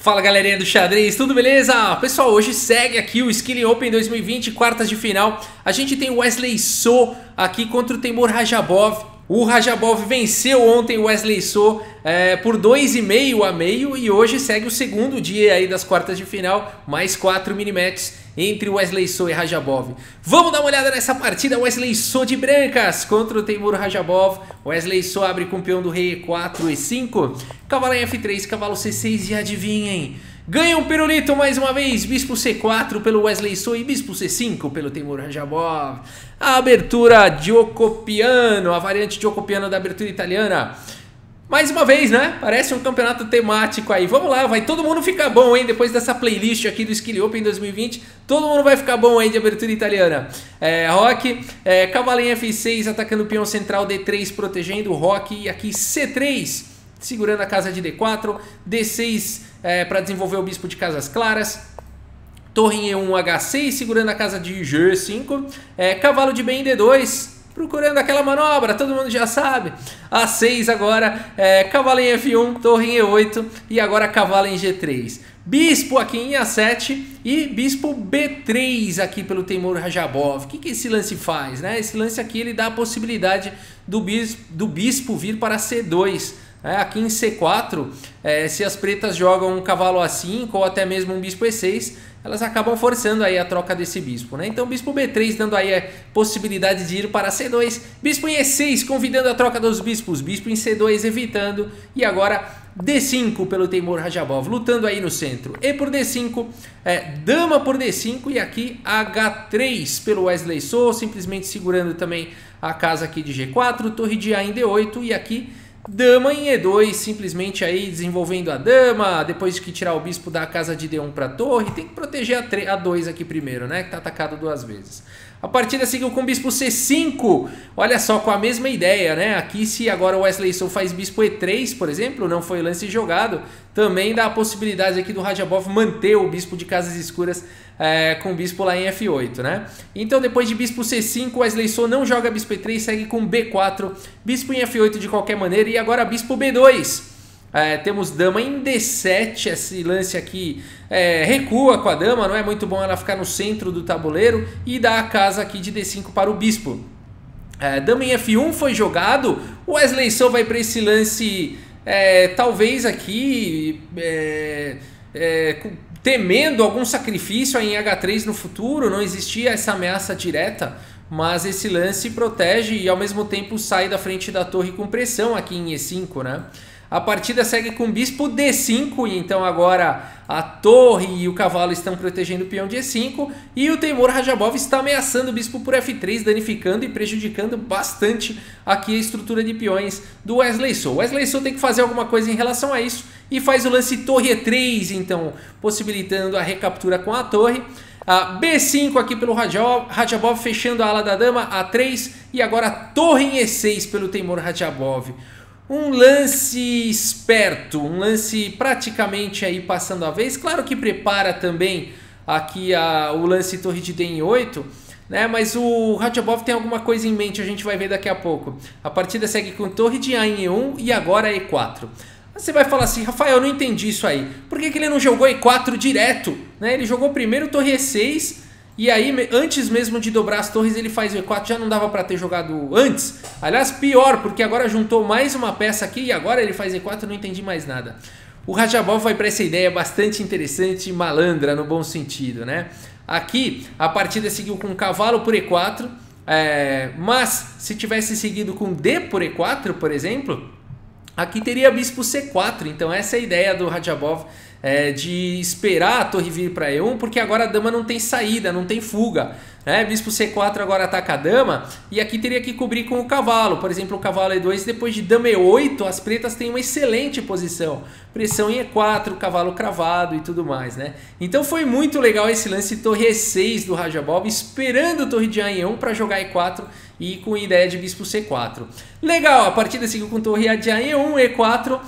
Fala galerinha do xadrez, tudo beleza? Pessoal, hoje segue aqui o Skilling Open 2020, quartas de final. A gente tem o Wesley So aqui contra o Teimour Radjabov. O Radjabov venceu ontem o Wesley So por 2,5 a meio e hoje segue o segundo dia aí das quartas de final, mais 4 mini-matches entre o Wesley So e Radjabov. Vamos dar uma olhada nessa partida. Wesley So de brancas contra o Teimour Radjabov. Wesley So abre com o peão do rei E4, E5, cavalo em F3, cavalo C6 e adivinhem, ganha um pirulito mais uma vez, bispo C4 pelo Wesley So e bispo C5 pelo Teimour Radjabov. A abertura Giocopiano, a variante Giocopiano da abertura italiana. Mais uma vez, né? Parece um campeonato temático aí. Vamos lá, vai todo mundo ficar bom, hein? Depois dessa playlist aqui do Skilling Open 2020, todo mundo vai ficar bom aí de abertura italiana. Roque, cavalo em F6, atacando o peão central, D3 protegendo o Roque. E aqui C3, segurando a casa de D4. D6 para desenvolver o bispo de casas claras. Torre em E1, H6, segurando a casa de G5. Cavalo de B em D2, procurando aquela manobra, todo mundo já sabe. A6 agora, cavalo em F1, torre em E8 e agora cavalo em G3. Bispo aqui em A7 e bispo B3 aqui pelo Teimour Radjabov. O que esse lance faz, né? Esse lance aqui ele dá a possibilidade do bispo vir para C2. Aqui em C4, se as pretas jogam um cavalo A5 ou até mesmo um bispo E6, elas acabam forçando aí a troca desse bispo, né? Então bispo B3 dando aí a possibilidade de ir para C2, bispo em E6 convidando a troca dos bispos, bispo em C2 evitando, e agora D5 pelo Teimour Radjabov, lutando aí no centro. E por D5, dama por D5 e aqui H3 pelo Wesley So, simplesmente segurando também a casa aqui de G4, torre de A em D8 e aqui dama em E2, simplesmente aí desenvolvendo a dama, depois que tirar o bispo da casa de D1 para a torre, tem que proteger a 2 aqui primeiro, né, que tá atacado duas vezes. A partida seguiu com bispo C5, olha só, com a mesma ideia, né, aqui se agora o Wesley So faz bispo E3, por exemplo, não foi lance jogado, também dá a possibilidade aqui do Radjabov manter o bispo de casas escuras com o bispo lá em F8, né? Então depois de bispo C5, o Wesley So não joga bispo E3, segue com B4, bispo em F8 de qualquer maneira e agora bispo B2. Temos dama em D7, esse lance aqui recua com a dama, não é muito bom ela ficar no centro do tabuleiro e dá a casa aqui de D5 para o bispo. Dama em F1 foi jogado, o Wesley So vai para esse lance talvez aqui temendo algum sacrifício em H3 no futuro, não existia essa ameaça direta, mas esse lance protege e ao mesmo tempo sai da frente da torre com pressão aqui em E5, né? A partida segue com bispo D5, e então agora a torre e o cavalo estão protegendo o peão de E5 e o Teimour Radjabov está ameaçando o bispo por F3, danificando e prejudicando bastante aqui a estrutura de peões do Wesley So. O Wesley So tem que fazer alguma coisa em relação a isso e faz o lance torre E3, então possibilitando a recaptura com a torre. B5 aqui pelo Radjabov, fechando a ala da dama, A3 e agora torre em E6 pelo Teimour Radjabov. Um lance esperto, um lance praticamente aí passando a vez. Claro que prepara também aqui o lance torre de D em 8, né? Mas o Radjabov tem alguma coisa em mente, a gente vai ver daqui a pouco. A partida segue com torre de A em E1 e agora E4. Você vai falar assim, Rafael, eu não entendi isso aí. Por que ele não jogou E4 direto, né? Ele jogou primeiro torre E6... E aí, antes mesmo de dobrar as torres, ele faz o E4, já não dava para ter jogado antes. Aliás, pior, porque agora juntou mais uma peça aqui e agora ele faz E4, não entendi mais nada. O Radjabov vai para essa ideia bastante interessante e malandra, no bom sentido, né? Aqui, a partida seguiu com cavalo por E4, mas se tivesse seguido com D por E4, por exemplo, aqui teria bispo C4, então essa é a ideia do Radjabov, de esperar a torre vir para E1, porque agora a dama não tem saída, não tem fuga, né? Bispo C4 agora ataca a dama e aqui teria que cobrir com o cavalo, por exemplo, o cavalo E2, depois de dama E8, as pretas têm uma excelente posição, pressão em E4, cavalo cravado e tudo mais, né? Então foi muito legal esse lance torre E6 do Radjabov, esperando torre de A em E1 para jogar E4 e com ideia de bispo C4. Legal, a partida seguiu com torre de A em E1, E4,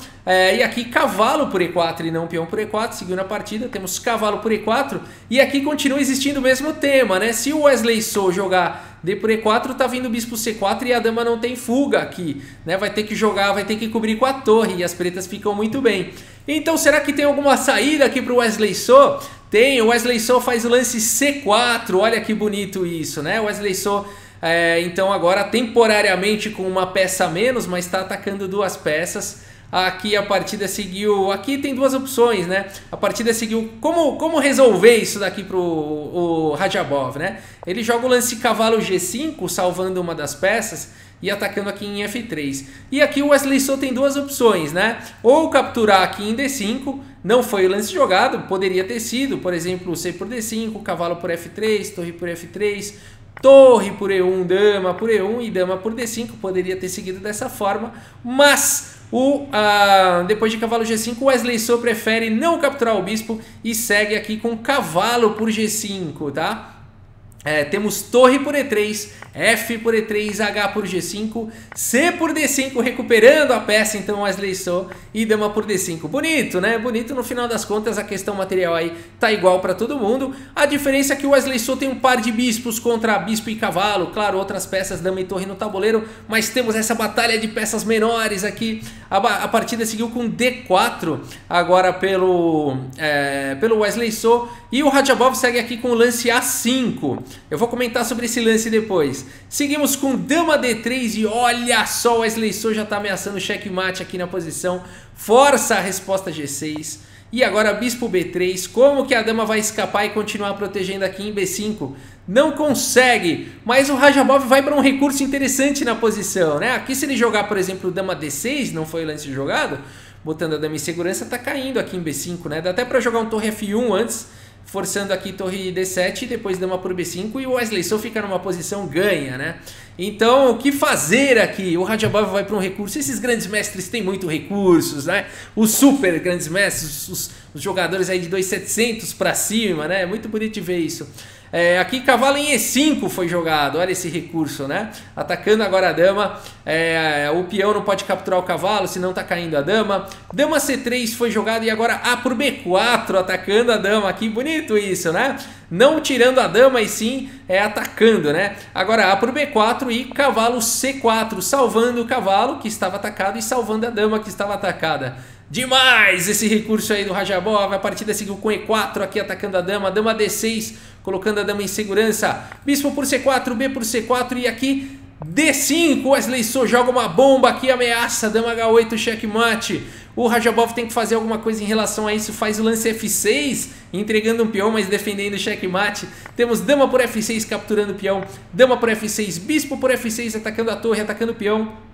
e aqui cavalo por E4 e não peão por E4, seguiu na partida, temos cavalo por E4, e aqui continua existindo o mesmo tema, né? Se o Wesley So jogar D por E4, tá vindo o bispo C4 e a dama não tem fuga aqui, né? Vai ter que jogar, vai ter que cobrir com a torre e as pretas ficam muito bem. Então será que tem alguma saída aqui para o Wesley So? Tem, o Wesley So faz o lance C4, olha que bonito isso, né? O Wesley So, então agora temporariamente com uma peça a menos, mas está atacando duas peças. Aqui a partida seguiu, aqui tem duas opções, né? A partida seguiu, como resolver isso daqui pro o Radjabov, né? Ele joga o lance cavalo G5, salvando uma das peças e atacando aqui em F3. E aqui o Wesley So tem duas opções, né? Ou capturar aqui em D5, não foi o lance jogado, poderia ter sido, por exemplo, C por D5, cavalo por F3, torre por F3, torre por E1, dama por E1 e dama por D5, poderia ter seguido dessa forma, mas depois de cavalo G5, o Wesley So prefere não capturar o bispo e segue aqui com cavalo por G5, tá? Temos torre por E3, F por E3, H por G5, C por D5, recuperando a peça, então Wesley So, e dama por D5. Bonito, né? Bonito, no final das contas a questão material aí tá igual para todo mundo. A diferença é que o Wesley So tem um par de bispos contra bispo e cavalo, claro, outras peças, dama e torre no tabuleiro, mas temos essa batalha de peças menores aqui. A partida seguiu com D4, agora pelo Wesley So, e o Radjabov segue aqui com o lance A5. Eu vou comentar sobre esse lance depois. Seguimos com dama D3 e olha só, o Wesley So já está ameaçando checkmate aqui na posição. Força a resposta G6. E agora bispo B3. Como que a dama vai escapar e continuar protegendo aqui em B5? Não consegue. Mas o Radjabov vai para um recurso interessante na posição, né? Aqui se ele jogar, por exemplo, dama D6, não foi o lance jogado, botando a dama em segurança, tá caindo aqui em B5, né? Dá até para jogar um torre F1 antes, forçando aqui torre D7 e depois dama por B5 e o Wesley So fica numa posição ganha, né? Então, o que fazer aqui? O Radjabov vai para um recurso. Esses grandes mestres têm muito recursos, né? Os super grandes mestres, os jogadores aí de 2.700 para cima, né? É muito bonito de ver isso. Aqui cavalo em E5 foi jogado, olha esse recurso, né? Atacando agora a dama, o peão não pode capturar o cavalo, senão tá caindo a dama. Dama C3 foi jogado e agora A por B4, atacando a dama aqui, bonito isso, né? Não tirando a dama e sim atacando, né? Agora A por B4 e cavalo C4, salvando o cavalo que estava atacado e salvando a dama que estava atacada. Demais esse recurso aí do Radjabov. A partida seguiu com E4 aqui atacando a dama D6, colocando a dama em segurança. Bispo por C4, B por C4 e aqui D5. Wesley So joga uma bomba aqui, ameaça, dama H8, checkmate. O Radjabov tem que fazer alguma coisa em relação a isso, faz o lance F6, entregando um peão, mas defendendo o checkmate. Temos dama por F6 capturando o peão, dama por F6, bispo por F6 atacando a torre, atacando o peão.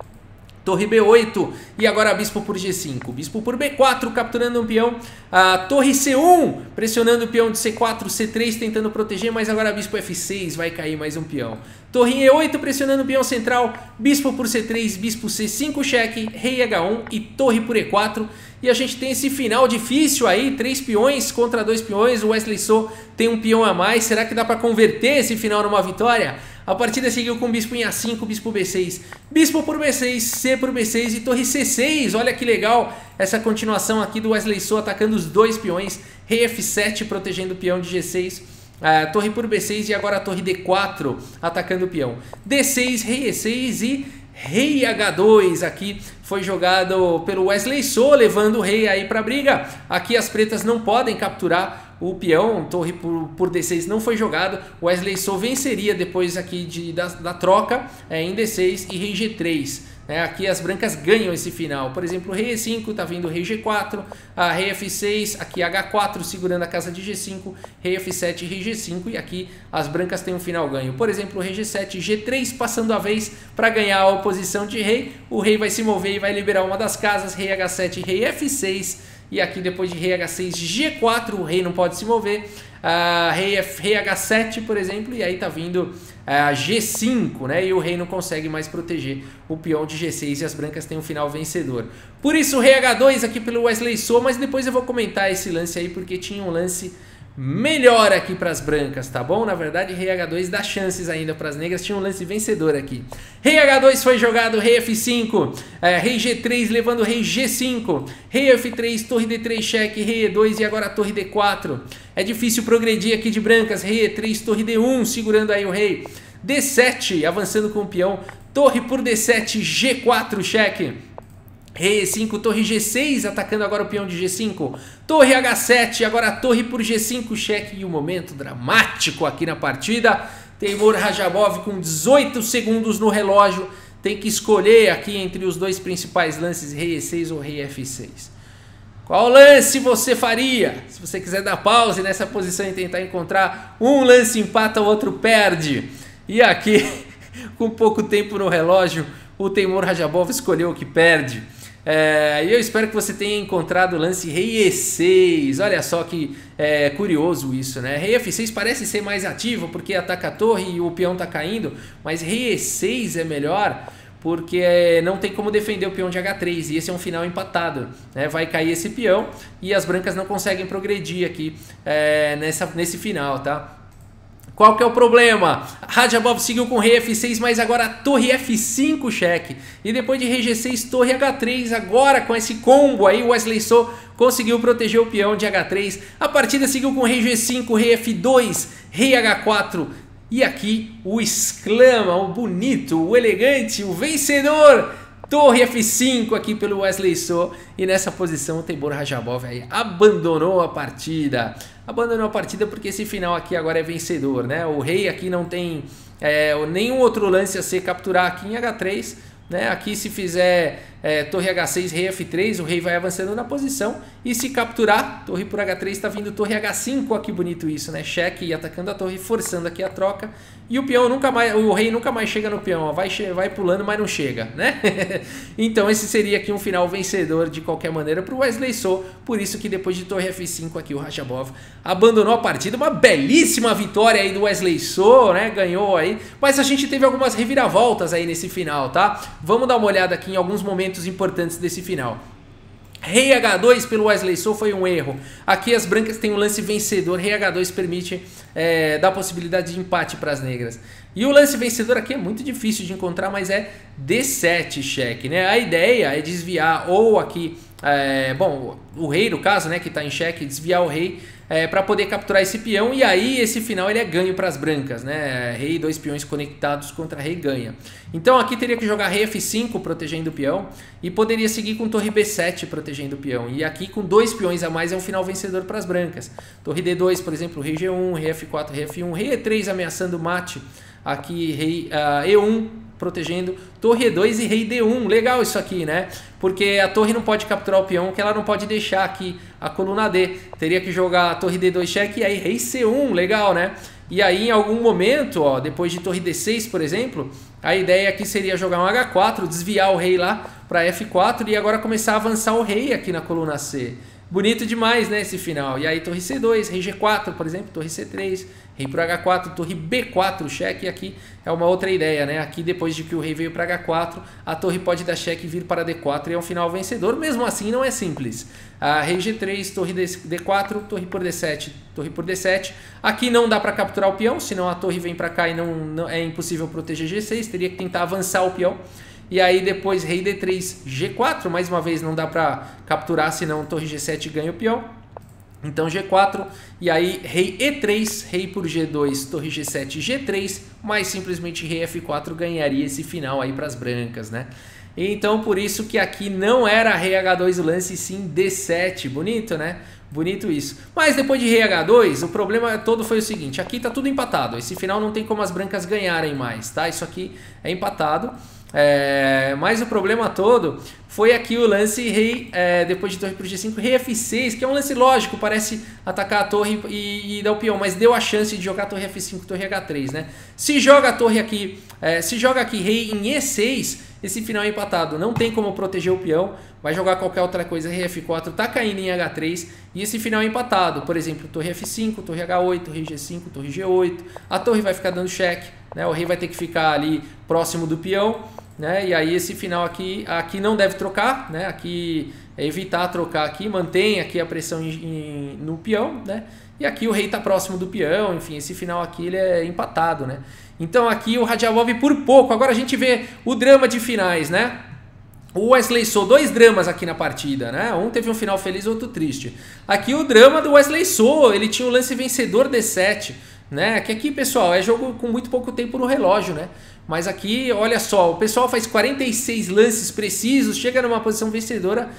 Torre B8 e agora bispo por G5, bispo por B4 capturando um peão, a torre C1 pressionando o peão de C4, C3 tentando proteger, mas agora bispo F6 vai cair mais um peão. Torre E8 pressionando o peão central, bispo por C3, bispo C5 cheque, rei H1 e torre por E4. E a gente tem esse final difícil aí, 3 peões contra 2 peões, o Wesley So tem um peão a mais, será que dá para converter esse final numa vitória? A partida seguiu com bispo em A5, bispo B6, bispo por B6, C por B6 e torre C6. Olha que legal essa continuação aqui do Wesley So atacando os dois peões, rei F7 protegendo o peão de G6, torre por B6 e agora a torre D4 atacando o peão. D6, rei E6 e rei H2 aqui foi jogado pelo Wesley So, levando o rei aí para briga. Aqui as pretas não podem capturar o peão, torre por D6 não foi jogado. O Wesley So venceria depois aqui da troca em D6 e rei G3. Aqui as brancas ganham esse final. Por exemplo, rei E5, tá vindo rei G4, rei F6, aqui H4 segurando a casa de G5, rei F7 e rei G5. E aqui as brancas têm um final ganho. Por exemplo, rei G7, G3 passando a vez para ganhar a oposição de rei. O rei vai se mover e vai liberar uma das casas, rei H7, rei F6. E aqui depois de rei H6, G4, o rei não pode se mover. Rei H7, por exemplo, e aí tá vindo G5, né? E o rei não consegue mais proteger o peão de G6 e as brancas têm um final vencedor. Por isso, rei H2 aqui pelo Wesley So, mas depois eu vou comentar esse lance aí porque tinha um lance melhor aqui para as brancas, tá bom? Na verdade, rei H2 dá chances ainda para as negras, tinha um lance vencedor aqui. Rei H2 foi jogado, rei F5, rei G3 levando rei G5, rei F3, torre D3 cheque, rei E2 e agora a torre D4. É difícil progredir aqui de brancas, rei E3, torre D1 segurando aí o rei. D7, avançando com o peão, torre por D7, G4, cheque. Rei E5, torre G6, atacando agora o peão de G5. Torre H7, agora torre por G5, cheque. E um momento dramático aqui na partida. Teimour Radjabov com 18 segundos no relógio. Tem que escolher aqui entre os dois principais lances, rei E6 ou rei F6. Qual lance você faria? Se você quiser dar pause nessa posição e tentar encontrar um lance empata, o outro perde. E aqui, com pouco tempo no relógio, o Teimour Radjabov escolheu o que perde. E eu espero que você tenha encontrado o lance rei E6. Olha só que curioso isso, né? Rei F6 parece ser mais ativo porque ataca a torre e o peão tá caindo, mas rei E6 é melhor porque não tem como defender o peão de H3 e esse é um final empatado, né? Vai cair esse peão e as brancas não conseguem progredir aqui nesse final, tá? Qual que é o problema? Radjabov seguiu com rei F6, mas agora torre F5, cheque. E depois de rei G6, torre H3. Agora com esse combo aí, o Wesley So conseguiu proteger o peão de H3. A partida seguiu com rei G5, rei F2, rei H4. E aqui o exclama, o bonito, o elegante, o vencedor. Torre F5 aqui pelo Wesley So. E nessa posição o Teimour Radjabov aí abandonou a partida. Abandonou a partida porque esse final aqui agora é vencedor, né? O rei aqui não tem nenhum outro lance a ser capturar aqui em H3, né? Aqui se fizer torre H6, rei F3, o rei vai avançando na posição. E se capturar, torre por H3, está vindo torre H5, olha que bonito isso, né? Cheque e atacando a torre, forçando aqui a troca. E o peão nunca mais, o rei nunca mais chega no peão, ó, vai pulando, mas não chega, né? Então esse seria aqui um final vencedor de qualquer maneira para o Wesley So. Por isso que depois de torre F5 aqui o Radjabov abandonou a partida. Uma belíssima vitória aí do Wesley So, né? Ganhou aí, mas a gente teve algumas reviravoltas aí nesse final, tá? Vamos dar uma olhada aqui em alguns momentos importantes desse final. Rei H2 pelo Wesley So foi um erro. Aqui as brancas têm um lance vencedor. Rei H2 permite dar possibilidade de empate para as negras. E o lance vencedor aqui é muito difícil de encontrar, mas é D7 cheque, né? A ideia é desviar ou aqui, bom, o rei no caso, né, que está em cheque, desviar o rei para poder capturar esse peão. E aí esse final ele é ganho para as brancas, né? Rei e dois peões conectados contra rei ganha. Então aqui teria que jogar rei F5 protegendo o peão e poderia seguir com torre B7 protegendo o peão. E aqui com dois peões a mais é um final vencedor para as brancas. Torre D2, por exemplo, rei G1, rei F4, rei F1, rei E3 ameaçando mate. Aqui rei E1 protegendo, torre E2 e rei D1. Legal isso aqui, né? Porque a torre não pode capturar o peão, que ela não pode deixar aqui a coluna D. Teria que jogar a torre D2 cheque e aí rei C1, legal, né? E aí em algum momento, ó, depois de torre D6, por exemplo, a ideia aqui seria jogar um H4, desviar o rei lá para F4 e agora começar a avançar o rei aqui na coluna C. Bonito demais, né, esse final. E aí torre C2, rei G4, por exemplo, torre C3, rei para H4, torre B4, cheque. E aqui é uma outra ideia, né? Aqui depois de que o rei veio para H4, a torre pode dar cheque e vir para D4 e é um final vencedor. Mesmo assim não é simples. Rei G3, torre D4, torre por D7, torre por D7. Aqui não dá para capturar o peão, senão a torre vem para cá e não é impossível proteger G6. Teria que tentar avançar o peão. E aí depois rei D3, G4, mais uma vez não dá para capturar, senão torre G7 ganha o peão. Então G4, e aí rei E3, rei por G2, torre G7, G3, mais simplesmente rei F4 ganharia esse final aí para as brancas, né? Então por isso que aqui não era rei H2 o lance, sim D7, bonito, né? Bonito isso. Mas depois de rei H2, o problema todo foi o seguinte, aqui tá tudo empatado, esse final não tem como as brancas ganharem mais, tá? Isso aqui é empatado. Mas o problema todo foi aqui o lance rei, depois de torre por G5, rei F6, que é um lance lógico, parece atacar a torre e dar o peão, mas deu a chance de jogar torre F5, torre H3, né? Se joga a torre aqui, se joga aqui rei em E6, esse final é empatado, não tem como proteger o peão, vai jogar qualquer outra coisa, rei F4 tá caindo em H3 e esse final é empatado, por exemplo, torre F5, torre H8, rei G5, torre G8, a torre vai ficar dando cheque, né? O rei vai ter que ficar ali próximo do peão, né? E aí esse final aqui não deve trocar, né? Aqui é evitar trocar aqui, mantém aqui a pressão no peão, né? E aqui o rei está próximo do peão, enfim, esse final aqui ele é empatado, né? Então aqui o Radjabov por pouco. Agora a gente vê o drama de finais, né? O Wesley So, dois dramas aqui na partida, né? Um teve um final feliz, outro triste. Aqui o drama do Wesley So, ele tinha o lance vencedor D7. né? Que aqui, pessoal, é jogo com muito pouco tempo no relógio, né? Mas aqui, olha só, o pessoal faz 46 lances precisos, chega numa posição vencedora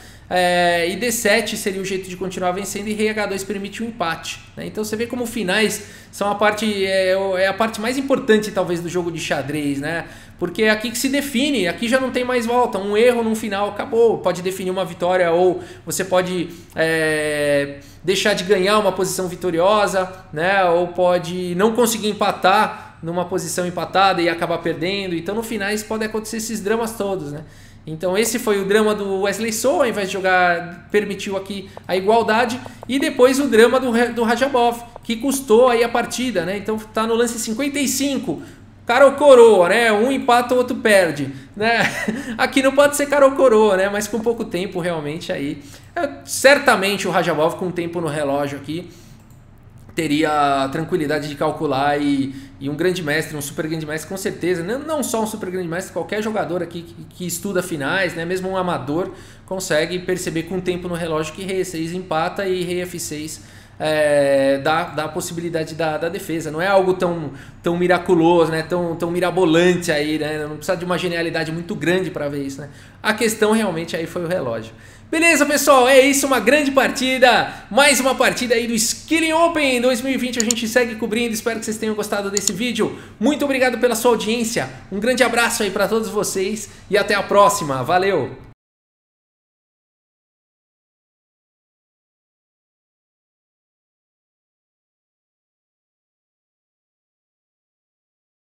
e D7 seria o jeito de continuar vencendo e Rei H2 permite um empate, né? Então você vê como finais são a parte, é a parte mais importante talvez do jogo de xadrez, né? Porque é aqui que se define, aqui já não tem mais volta, um erro no final acabou, pode definir uma vitória ou você pode deixar de ganhar uma posição vitoriosa, né? Ou pode não conseguir empatar numa posição empatada e acabar perdendo. Então no finais pode acontecer esses dramas todos, né? Então esse foi o drama do Wesley So, ao invés de jogar, permitiu aqui a igualdade. E depois o drama do Radjabov, que custou aí a partida, né? Então tá no lance 55, cara ou coroa, né? Um empata, o outro perde, né? Aqui não pode ser cara ou coroa, né? Mas com pouco tempo realmente aí, certamente o Radjabov com tempo no relógio aqui teria a tranquilidade de calcular e um grande mestre, um super grande mestre com certeza, não só um super grande mestre, qualquer jogador aqui que estuda finais, né, mesmo um amador, consegue perceber com o tempo no relógio que Rei E6 empata e Rei F6 dá a possibilidade da defesa. Não é algo tão miraculoso, né, tão mirabolante aí, né, não precisa de uma genialidade muito grande para ver isso, né. A questão realmente aí foi o relógio. Beleza, pessoal, é isso, uma grande partida, mais uma partida aí do Skilling Open 2020, a gente segue cobrindo, espero que vocês tenham gostado desse vídeo, muito obrigado pela sua audiência, um grande abraço aí para todos vocês e até a próxima, valeu!